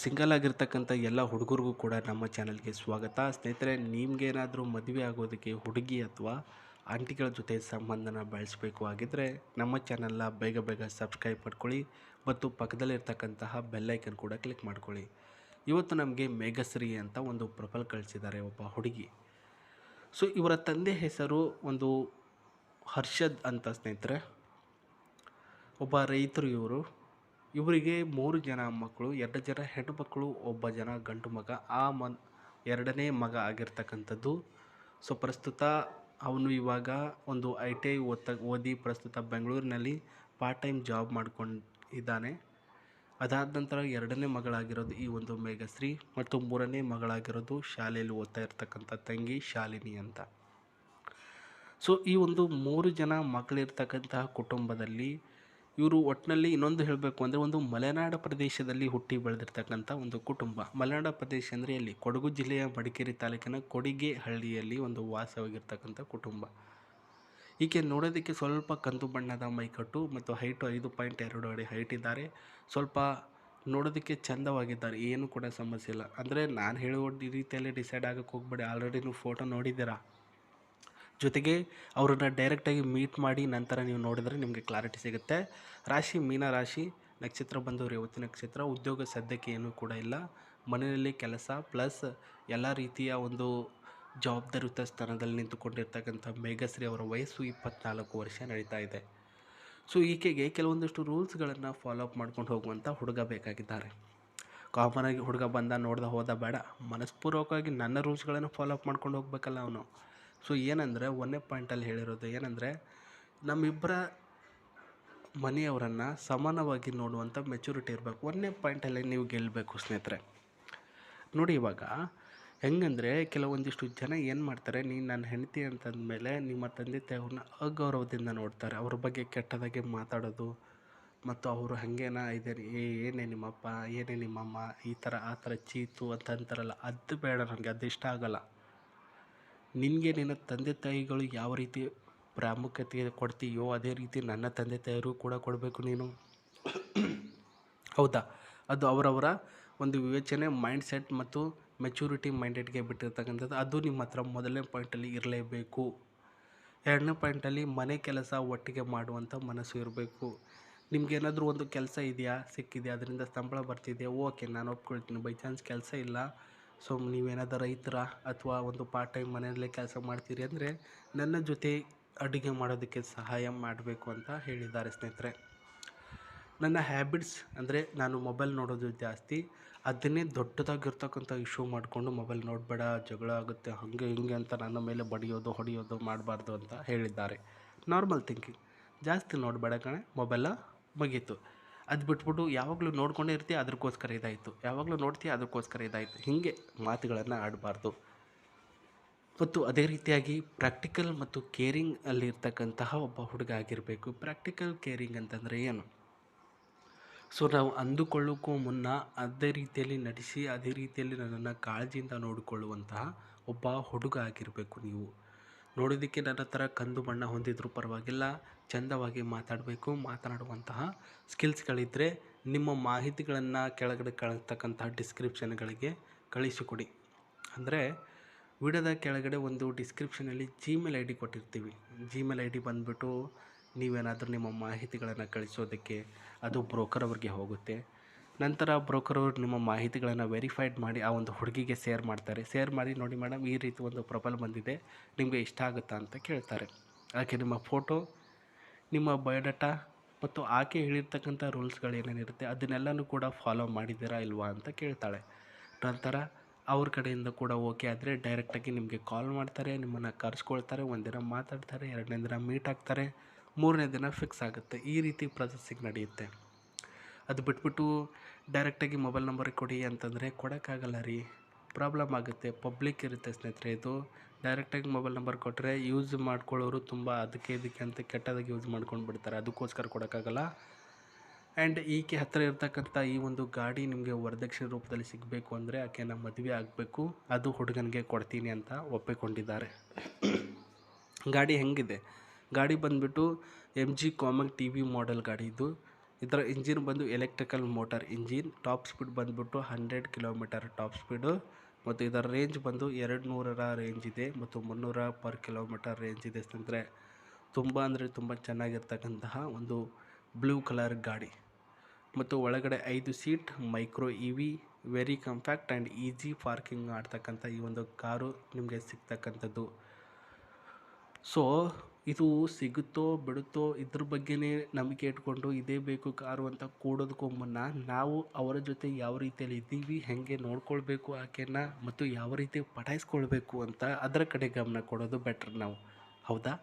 Single ಆಗಿರ್ತಕ್ಕಂಥ ಎಲ್ಲ ಹುಡುಗರಿಗೂ ಕೂಡ ನಮ್ಮ ಚಾನಲ್ಗೆ ಸ್ವಾಗತ. ಸ್ನೇಹಿತರೆ, ನಿಮ್ಗೇನಾದರೂ ಮದುವೆ ಆಗೋದಕ್ಕೆ ಹುಡುಗಿ ಅಥವಾ ಆಂಟಿಗಳ ಜೊತೆ ಸಂಬಂಧನ ಬೆಳೆಸಬೇಕು ಆಗಿದ್ದರೆ ನಮ್ಮ ಚಾನಲ್ನ ಬೇಗ ಬೇಗ ಸಬ್ಸ್ಕ್ರೈಬ್ ಮಾಡ್ಕೊಳ್ಳಿ ಮತ್ತು ಪಕ್ಕದಲ್ಲಿರ್ತಕ್ಕಂತಹ ಬೆಲ್ಲೈಕನ್ ಕೂಡ ಕ್ಲಿಕ್ ಮಾಡ್ಕೊಳ್ಳಿ. ಇವತ್ತು ನಮಗೆ ಮೇಘಶ್ರೀ ಅಂತ ಒಂದು ಪ್ರೊಫೈಲ್ ಕಳಿಸಿದ್ದಾರೆ, ಒಬ್ಬ ಹುಡುಗಿ. ಸೊ ಇವರ ತಂದೆ ಹೆಸರು ಒಂದು ಹರ್ಷದ್ ಅಂತ ಸ್ನೇಹಿತರೆ. ಒಬ್ಬ ರೈತರು ಇವರು. ಇವರಿಗೆ 3 ಜನ ಮಕ್ಕಳು, 2 ಜನ ಹೆಣ್ಣು ಮಕ್ಕಳು, 1 ಜನ ಗಂಡು ಮಗ. ಎರಡನೇ ಮಗ ಆಗಿರ್ತಕ್ಕಂಥದ್ದು. ಸೊ ಪ್ರಸ್ತುತ ಅವನು ಇವಾಗ ಒಂದು ITI ಓದಿ ಪ್ರಸ್ತುತ ಬೆಂಗಳೂರಿನಲ್ಲಿ ಪಾರ್ಟ್ ಟೈಮ್ ಜಾಬ್ ಮಾಡ್ಕೊಂಡಿದ್ದಾನೆ. ಅದಾದ ನಂತರ 2ನೇ ಮಗಳಾಗಿರೋದು ಈ ಒಂದು ಮೇಘಶ್ರೀ ಮತ್ತು 3ನೇ ಮಗಳಾಗಿರೋದು ಶಾಲೆಯಲ್ಲಿ ಓದ್ತಾ ಇರ್ತಕ್ಕಂಥ ತಂಗಿ ಶಾಲಿನಿ ಅಂತ. ಸೊ ಈ ಒಂದು 3 ಜನ ಮಕ್ಕಳಿರ್ತಕ್ಕಂತಹ ಕುಟುಂಬದಲ್ಲಿ ಇವರು ಒಟ್ಟಿನಲ್ಲಿ ಇನ್ನೊಂದು ಹೇಳಬೇಕು ಅಂದರೆ ಒಂದು ಮಲೆನಾಡು ಪ್ರದೇಶದಲ್ಲಿ ಹುಟ್ಟಿ ಬೆಳೆದಿರ್ತಕ್ಕಂಥ ಒಂದು ಕುಟುಂಬ. ಮಲೆನಾಡು ಪ್ರದೇಶ ಅಂದರೆ ಎಲ್ಲಿ? ಕೊಡಗು ಜಿಲ್ಲೆಯ ಮಡಿಕೇರಿ ತಾಲೂಕಿನ ಕೊಡಿಗೆ ಹಳ್ಳಿಯಲ್ಲಿ ಒಂದು ವಾಸವಾಗಿರ್ತಕ್ಕಂಥ ಕುಟುಂಬ. ಈಕೆ ನೋಡೋದಕ್ಕೆ ಸ್ವಲ್ಪ ಕಂದು ಬಣ್ಣದ ಮೈಕಟ್ಟು ಮತ್ತು ಹೈಟು 5.2 ಅಡಿ ಹೈಟ್ ಇದ್ದಾರೆ. ಸ್ವಲ್ಪ ನೋಡೋದಕ್ಕೆ ಚಂದವಾಗಿದ್ದಾರೆ, ಏನು ಕೂಡ ಸಮಸ್ಯೆ ಇಲ್ಲ. ಅಂದರೆ ನಾನು ಹೇಳುವ ರೀತಿಯಲ್ಲಿ ಡಿಸೈಡ್ ಆಗೋಕ್ಕೆ ಹೋಗ್ಬೇಡಿ, ಆಲ್ರೆಡಿ ನೀವು ಫೋಟೋ ನೋಡಿದ್ದೀರಾ. ಜೊತೆಗೆ ಅವರನ್ನು ಡೈರೆಕ್ಟಾಗಿ ಮೀಟ್ ಮಾಡಿ ನಂತರ ನೀವು ನೋಡಿದರೆ ನಿಮಗೆ ಕ್ಲಾರಿಟಿ ಸಿಗುತ್ತೆ. ರಾಶಿ ಮೀನ ರಾಶಿ, ನಕ್ಷತ್ರ ಬಂದು ರೇವತಿ ನಕ್ಷತ್ರ. ಉದ್ಯೋಗ ಸದ್ಯಕ್ಕೆ ಏನೂ ಕೂಡ ಇಲ್ಲ. ಮನೆಯಲ್ಲಿ ಕೆಲಸ ಪ್ಲಸ್ ಎಲ್ಲ ರೀತಿಯ ಒಂದು ಜವಾಬ್ದಾರಿಯುತ ಸ್ಥಾನದಲ್ಲಿ ನಿಂತುಕೊಂಡಿರ್ತಕ್ಕಂಥ ಮೇಘಶ್ರೀ ಅವರ ವಯಸ್ಸು 24 ವರ್ಷ ನಡೀತಾ ಇದೆ. ಸೊ ಈಕೆಗೆ ಕೆಲವೊಂದಿಷ್ಟು ರೂಲ್ಸ್ಗಳನ್ನು ಫಾಲೋ ಅಪ್ ಮಾಡ್ಕೊಂಡು ಹೋಗುವಂಥ ಹುಡುಗ ಬೇಕಾಗಿದ್ದಾರೆ. ಕಾಮನಾಗಿ ಹುಡುಗ ಬಂದ ನೋಡ್ದೆ ಹೋದ ಬೇಡ, ಮನಸ್ಪೂರ್ವಕವಾಗಿ ನನ್ನ ರೂಲ್ಸ್ಗಳನ್ನು ಫಾಲೋ ಅಪ್ ಮಾಡ್ಕೊಂಡು ಹೋಗ್ಬೇಕಲ್ಲ ಅವನು. ಸೊ ಏನಂದರೆ, 1ನೇ ಪಾಯಿಂಟಲ್ಲಿ ಹೇಳಿರೋದು ಏನಂದರೆ, ನಮ್ಮಿಬ್ಬರ ಮನೆಯವರನ್ನು ಸಮಾನವಾಗಿ ನೋಡುವಂಥ ಮೆಚುರಿಟಿ ಇರಬೇಕು. 1ನೇ ಪಾಯಿಂಟಲ್ಲಿ ನೀವು ಗೆಲ್ಲಬೇಕು ಸ್ನೇಹಿತರೆ. ನೋಡಿ, ಇವಾಗ ಹೆಂಗಂದರೆ ಕೆಲವೊಂದಿಷ್ಟು ಜನ ಏನು ಮಾಡ್ತಾರೆ, ನೀನು ನನ್ನ ಹೆಂಡತಿ ಅಂತಂದಮೇಲೆ ನಿಮ್ಮ ತಂದೆ ತಾಯಿಯವ್ರನ್ನ ಅಗೌರವದಿಂದ ನೋಡ್ತಾರೆ. ಅವ್ರ ಬಗ್ಗೆ ಕೆಟ್ಟದಾಗೆ ಮಾತಾಡೋದು ಮತ್ತು ಅವರು ಹಾಗೇನ ಇದೇನು, ಏನೇ ನಿಮ್ಮಪ್ಪ, ಏನೇ ನಿಮ್ಮಮ್ಮ, ಈ ಥರ ಆ ಥರ ಚೀತು ಅಂತ ಅಂತಾರಲ್ಲ, ಅದು ಬೇಡ ನನಗೆ, ಅದು ಇಷ್ಟ ಆಗೋಲ್ಲ. ನಿನಗೆ ನಿನ್ನ ತಂದೆ ತಾಯಿಗಳು ಯಾವ ರೀತಿ ಪ್ರಾಮುಖ್ಯತೆ ಕೊಡ್ತೀಯೋ ಅದೇ ರೀತಿ ನನ್ನ ತಂದೆ ತಾಯಿಯರು ಕೂಡ ಕೊಡಬೇಕು ನೀನು. ಹೌದಾ? ಅದು ಅವರವರ ಒಂದು ವಿವೇಚನೆ, ಮೈಂಡ್ಸೆಟ್ ಮತ್ತು ಮೆಚುರಿಟಿ ಮೈಂಡೆಡ್ಗೆ ಬಿಟ್ಟಿರ್ತಕ್ಕಂಥದ್ದು. ಅದು ನಿಮ್ಮ ಹತ್ರ 1ನೇ ಪಾಯಿಂಟಲ್ಲಿ ಇರಲೇಬೇಕು. 2ನೇ ಪಾಯಿಂಟಲ್ಲಿ ಮನೆ ಕೆಲಸ ಒಟ್ಟಿಗೆ ಮಾಡುವಂಥ ಮನಸ್ಸು ಇರಬೇಕು. ನಿಮಗೇನಾದರೂ ಒಂದು ಕೆಲಸ ಇದೆಯಾ, ಸಿಕ್ಕಿದೆಯಾ, ಅದರಿಂದ ಸಂಬಳ ಬರ್ತಿದೆಯಾ, ಓಕೆ, ನಾನು ಒಪ್ಕೊಳ್ತೀನಿ. ಬೈ ಚಾನ್ಸ್ ಕೆಲಸ ಇಲ್ಲ, ಸೊ ನೀವೇನಾದರೂ ರೈತರ ಅಥವಾ ಒಂದು ಪಾರ್ಟ್ ಟೈಮ್ ಮನೆಯಲ್ಲೇ ಕೆಲಸ ಮಾಡ್ತೀರಿ ಅಂದರೆ ನನ್ನ ಜೊತೆ ಅಡುಗೆ ಮಾಡೋದಕ್ಕೆ ಸಹಾಯ ಮಾಡಬೇಕು ಅಂತ ಹೇಳಿದ್ದಾರೆ ಸ್ನೇಹಿತರೆ. ನನ್ನ ಹ್ಯಾಬಿಟ್ಸ್ ಅಂದರೆ ನಾನು ಮೊಬೈಲ್ ನೋಡೋದು ಜಾಸ್ತಿ, ಅದನ್ನೇ ದೊಡ್ಡದಾಗಿರ್ತಕ್ಕಂಥ ಇಶ್ಯೂ ಮಾಡಿಕೊಂಡು ಮೊಬೈಲ್ ನೋಡಬೇಡ, ಜಗಳ ಆಗುತ್ತೆ, ಹಾಗೆ ಹಿಂಗೆ ಅಂತ ನನ್ನ ಮೇಲೆ ಬಡಿಯೋದು ಹೊಡೆಯೋದು ಮಾಡಬಾರ್ದು ಅಂತ ಹೇಳಿದ್ದಾರೆ. ನಾರ್ಮಲ್ ಥಿಂಕಿಂಗ್, ಜಾಸ್ತಿ ನೋಡಬೇಡ ಕಣೆ, ಮೊಬೈಲ ಮುಗೀತು. ಅದು ಬಿಟ್ಬಿಟ್ಟು ಯಾವಾಗಲೂ ನೋಡ್ಕೊಂಡೇ ಇರ್ತೀಯ, ಅದಕ್ಕೋಸ್ಕರ ಇದಾಯಿತು, ಯಾವಾಗಲೂ ನೋಡ್ತೀಯ, ಅದಕ್ಕೋಸ್ಕರ ಇದಾಯಿತು, ಹೀಗೆ ಮಾತುಗಳನ್ನು ಆಡಬಾರ್ದು. ಮತ್ತು ಅದೇ ರೀತಿಯಾಗಿ ಪ್ರಾಕ್ಟಿಕಲ್ ಮತ್ತು ಕೇರಿಂಗ್ ಅಲ್ಲಿರ್ತಕ್ಕಂತಹ ಒಬ್ಬ ಹುಡುಗ ಆಗಿರಬೇಕು. ಪ್ರಾಕ್ಟಿಕಲ್ ಕೇರಿಂಗ್ ಅಂತಂದರೆ ಏನು? ಸೊ ನಾವು ಅಂದುಕೊಳ್ಳೋಕ್ಕೂ ಮುನ್ನ ಅದೇ ರೀತಿಯಲ್ಲಿ ನಡೆಸಿ, ಅದೇ ರೀತಿಯಲ್ಲಿ ನನ್ನನ್ನು ಕಾಳಜಿಯಿಂದ ನೋಡಿಕೊಳ್ಳುವಂತಹ ಒಬ್ಬ ಹುಡುಗ ಆಗಿರಬೇಕು ನೀವು. ನೋಡೋದಕ್ಕೆ ನನ್ನ ಥರ ಕಂದು ಬಣ್ಣ ಹೊಂದಿದ್ರೂ ಪರವಾಗಿಲ್ಲ, ಚಂದವಾಗಿ ಮಾತಾಡಬೇಕು. ಮಾತನಾಡುವಂತಹ ಸ್ಕಿಲ್ಸ್ಗಳಿದ್ದರೆ ನಿಮ್ಮ ಮಾಹಿತಿಗಳನ್ನು ಕೆಳಗಡೆ ಕಳಿಸ್ತಕ್ಕಂತಹ ಡಿಸ್ಕ್ರಿಪ್ಷನ್ಗಳಿಗೆ ಕಳಿಸಿಕೊಡಿ. ಅಂದರೆ ವಿಡಿಯೋದ ಕೆಳಗಡೆ ಒಂದು ಡಿಸ್ಕ್ರಿಪ್ಷನಲ್ಲಿ Gmail ID ಕೊಟ್ಟಿರ್ತೀವಿ. Gmail ID ಬಂದುಬಿಟ್ಟು ನೀವೇನಾದರೂ ನಿಮ್ಮ ಮಾಹಿತಿಗಳನ್ನು ಕಳಿಸೋದಕ್ಕೆ ಅದು ಬ್ರೋಕರ್ ಅವ್ರಿಗೆ ಹೋಗುತ್ತೆ. ನಂತರ ಬ್ರೋಕರ್ ಅವರು ನಿಮ್ಮ ಮಾಹಿತಿಗಳನ್ನು ವೆರಿಫೈಡ್ ಮಾಡಿ ಆ ಒಂದು ಹುಡುಗಿಗೆ ಶೇರ್ ಮಾಡ್ತಾರೆ. ಶೇರ್ ಮಾಡಿ, ನೋಡಿ ಮೇಡಮ್, ಈ ರೀತಿ ಒಂದು ಪ್ರೊಫೈಲ್ ಬಂದಿದೆ, ನಿಮಗೆ ಇಷ್ಟ ಆಗುತ್ತಾ ಅಂತ ಕೇಳ್ತಾರೆ. ಆಕೆ ನಿಮ್ಮ ಫೋಟೋ, ನಿಮ್ಮ ಬಯೋಡಾಟಾ ಮತ್ತು ಆಕೆ ಹೇಳಿರ್ತಕ್ಕಂಥ ರೂಲ್ಸ್ಗಳು ಏನೇನಿರುತ್ತೆ ಅದನ್ನೆಲ್ಲನೂ ಕೂಡ ಫಾಲೋ ಮಾಡಿದ್ದೀರಾ ಇಲ್ವಾ ಅಂತ ಕೇಳ್ತಾಳೆ. ನಂತರ ಅವ್ರ ಕಡೆಯಿಂದ ಕೂಡ ಓಕೆ ಆದರೆ ಡೈರೆಕ್ಟಾಗಿ ನಿಮಗೆ ಕಾಲ್ ಮಾಡ್ತಾರೆ, ನಿಮ್ಮನ್ನು ಕರೆಸ್ಕೊಳ್ತಾರೆ. ಒಂದಿನ ಮಾತಾಡ್ತಾರೆ, 2ನೇ ದಿನ ಮೀಟ್ ಆಗ್ತಾರೆ, 3ನೇ ದಿನ ಫಿಕ್ಸ್ ಆಗುತ್ತೆ. ಈ ರೀತಿ ಪ್ರೊಸೆಸಿಂಗ್ ನಡೆಯುತ್ತೆ. ಅದು ಬಿಟ್ಬಿಟ್ಟು ಡೈರೆಕ್ಟಾಗಿ ಮೊಬೈಲ್ ನಂಬರ್ ಕೊಡಿ ಅಂತಂದರೆ ಕೊಡೋಕ್ಕಾಗಲ್ಲ ರೀ, ಪ್ರಾಬ್ಲಮ್ ಆಗುತ್ತೆ. ಪಬ್ಲಿಕ್ ಇರುತ್ತೆ ಸ್ನೇಹಿತರೆ ಇದು. ಡೈರೆಕ್ಟಾಗಿ ಮೊಬೈಲ್ ನಂಬರ್ ಕೊಟ್ಟರೆ ಯೂಸ್ ಮಾಡ್ಕೊಳ್ಳೋರು ತುಂಬ ಅದಕ್ಕೆ ಇದಕ್ಕೆ ಅಂತ ಕೆಟ್ಟದಾಗಿ ಯೂಸ್ ಮಾಡ್ಕೊಂಡು ಬಿಡ್ತಾರೆ, ಅದಕ್ಕೋಸ್ಕರ ಕೊಡೋಕ್ಕಾಗಲ್ಲ. ಆ್ಯಂಡ್ ಈಕೆ ಹತ್ತಿರ ಇರ್ತಕ್ಕಂಥ ಈ ಒಂದು ಗಾಡಿ ನಿಮಗೆ ವರದಕ್ಷಿಣೆ ರೂಪದಲ್ಲಿ ಸಿಗಬೇಕು ಅಂದರೆ ಆಕೆನ ಮದುವೆ ಆಗಬೇಕು, ಅದು ಹುಡುಗನಿಗೆ ಕೊಡ್ತೀನಿ ಅಂತ ಒಪ್ಪಿಕೊಂಡಿದ್ದಾರೆ. ಗಾಡಿ ಹೆಂಗಿದೆ? ಗಾಡಿ ಬಂದುಬಿಟ್ಟು MG ಕಾಮನ್ TV ಮಾಡೆಲ್ ಗಾಡಿ ಇದು. ಇದರ ಇಂಜಿನ್ ಬಂದು electrical motor engine. Top speed ಬಂದುಬಿಟ್ಟು 100 ಕಿಲೋಮೀಟರ್ ಟಾಪ್ ಸ್ಪೀಡು. ಮತ್ತು ಇದರ ರೇಂಜ್ ಬಂದು 200 ರೇಂಜ್ ಇದೆ ಮತ್ತು 300 ಪರ್ ಕಿಲೋಮೀಟರ್ ರೇಂಜ್ ಇದೆ ಸ್ನೇಹಿತರೆ. ತುಂಬ ಅಂದರೆ ತುಂಬ ಚೆನ್ನಾಗಿರ್ತಕ್ಕಂತಹ ಒಂದು ಬ್ಲೂ ಕಲರ್ ಗಾಡಿ. ಮತ್ತು ಒಳಗಡೆ 5 seat micro EV. Very compact and easy parking ಮಾಡ್ತಕ್ಕಂಥ ಈ ಒಂದು ಕಾರು ನಿಮಗೆ ಸಿಗ್ತಕ್ಕಂಥದ್ದು. ಸೊ ಇದು ಸಿಗುತ್ತೋ ಬಿಡುತ್ತೋ ಇದ್ರ ಬಗ್ಗೆನೇ ನಂಬಿಕೆ ಇಟ್ಕೊಂಡು ಇದೇ ಬೇಕು ಕಾರು ಅಂತ ಕೂಡೋದಕ್ಕೂ ಮುನ್ನ ನಾವು ಅವರ ಜೊತೆ ಯಾವ ರೀತಿಯಲ್ಲಿ ಇದ್ದೀವಿ, ಹೇಗೆ ನೋಡ್ಕೊಳ್ಬೇಕು ಆಕೆನ, ಮತ್ತು ಯಾವ ರೀತಿ ಪಟಾಯಿಸ್ಕೊಳ್ಬೇಕು ಅಂತ ಅದರ ಕಡೆ ಗಮನ ಕೊಡೋದು ಬೆಟ್ರ್ ನಾವು. ಹೌದಾ?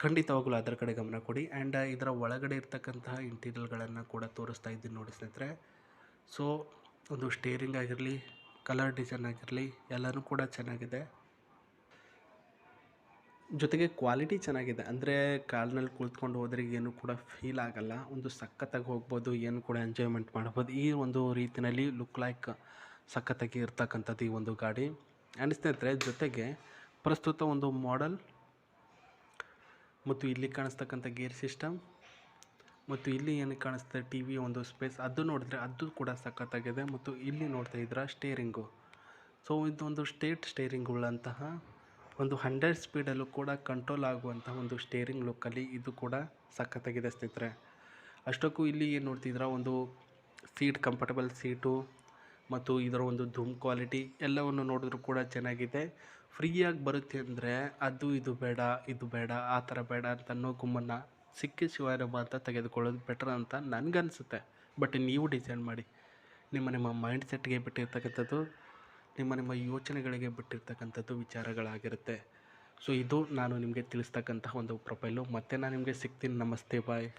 ಖಂಡಿತವಾಗಲೂ ಅದರ ಕಡೆ ಗಮನ ಕೊಡಿ. ಆ್ಯಂಡ್ ಇದರ ಒಳಗಡೆ ಇರ್ತಕ್ಕಂತಹ ಇಂಟೀರಿಯಲ್ಗಳನ್ನು ಕೂಡ ತೋರಿಸ್ತಾ ಇದ್ದೀನಿ ನೋಡಿ ಸ್ನೇಹಿತರೆ. ಸೊ ಒಂದು ಸ್ಟೇರಿಂಗ್ ಆಗಿರಲಿ, ಕಲರ್ ಡಿಸೈನ್ ಆಗಿರಲಿ ಎಲ್ಲನೂ ಕೂಡ ಚೆನ್ನಾಗಿದೆ. ಜೊತೆಗೆ ಕ್ವಾಲಿಟಿ ಚೆನ್ನಾಗಿದೆ. ಅಂದರೆ ಕಾರಿನಲ್ಲಿ ಕುಳಿತುಕೊಂಡು ಹೋದರೆ ಏನು ಕೂಡ ಫೀಲ್ ಆಗಲ್ಲ. ಒಂದು ಸಖತ್ತಾಗಿ ಹೋಗ್ಬೋದು, ಏನು ಕೂಡ ಎಂಜಾಯ್ಮೆಂಟ್ ಮಾಡ್ಬೋದು. ಈ ಒಂದು ರೀತಿಯಲ್ಲಿ ಲುಕ್ ಲೈಕ್ ಸಖತ್ತಾಗಿ ಇರ್ತಕ್ಕಂಥದ್ದು ಈ ಒಂದು ಗಾಡಿ. ಆ್ಯಂಡ್ ಸ್ನೇಹಿತರೆ, ಜೊತೆಗೆ ಪ್ರಸ್ತುತ ಒಂದು ಮಾಡೆಲ್ ಮತ್ತು ಇಲ್ಲಿ ಕಾಣಿಸ್ತಕ್ಕಂಥ ಗೇರ್ ಸಿಸ್ಟಮ್ ಮತ್ತು ಇಲ್ಲಿ ಏನು ಕಾಣಿಸ್ತದೆ ಟಿ ವಿ ಒಂದು ಸ್ಪೇಸ್, ಅದು ನೋಡಿದ್ರೆ ಅದು ಕೂಡ ಸಖತ್ತಾಗಿದೆ. ಮತ್ತು ಇಲ್ಲಿ ನೋಡ್ತಾ ಇದ್ರೆ ಸ್ಟೇರಿಂಗು. ಸೊ ಇದೊಂದು ಸ್ಟೇರಿಂಗ್ ಉಳ್ಳಂತಹ ಒಂದು 100 ಸ್ಪೀಡಲ್ಲೂ ಕೂಡ ಕಂಟ್ರೋಲ್ ಆಗುವಂತಹ ಒಂದು ಸ್ಟೇರಿಂಗ್ ಲುಕ್ಕಲ್ಲಿ ಇದು ಕೂಡ ಸಖತ್ತಾಗಿದೆ ಸ್ನೇಹಿತರೆ. ಅಷ್ಟಕ್ಕೂ ಇಲ್ಲಿ ಏನು ನೋಡ್ತಿದ್ರೆ ಒಂದು ಸೀಟ್ ಕಂಫರ್ಟಬಲ್ ಸೀಟು ಮತ್ತು ಇದರ ಒಂದು ಧೂಮ್ ಕ್ವಾಲಿಟಿ ಎಲ್ಲವನ್ನು ನೋಡಿದ್ರೂ ಕೂಡ ಚೆನ್ನಾಗಿದೆ. ಫ್ರೀಯಾಗಿ ಬರುತ್ತೆ ಅಂದರೆ ಅದು ಇದು ಬೇಡ ಆ ಥರ ಬೇಡ ಅಂತ ಅನ್ನೋ ಗುಮ್ಮನ್ನು ಸಿಕ್ಕಿ ಶಿವಾರಮ್ಮ ಅಂತ ತೆಗೆದುಕೊಳ್ಳೋದು ಬೆಟರ್ ಅಂತ ನನಗನ್ಸುತ್ತೆ. ಬಟ್ ನೀವು ಡಿಸೈಡ್ ಮಾಡಿ. ನಿಮ್ಮ ಮೈಂಡ್ ಸೆಟ್ಗೆ ಬಿಟ್ಟಿರ್ತಕ್ಕಂಥದ್ದು, ನಿಮ್ಮ ಯೋಚನೆಗಳಿಗೆ ಬಿಟ್ಟಿರ್ತಕ್ಕಂಥದ್ದು ವಿಚಾರಗಳಾಗಿರುತ್ತೆ. ಸೊ ಇದು ನಾನು ನಿಮಗೆ ತಿಳಿಸ್ತಕ್ಕಂತಹ ಒಂದು ಪ್ರೊಫೈಲು. ಮತ್ತೆ ನಾನು ನಿಮಗೆ ಸಿಗ್ತೀನಿ. ನಮಸ್ತೆ, ಬಾಯ್.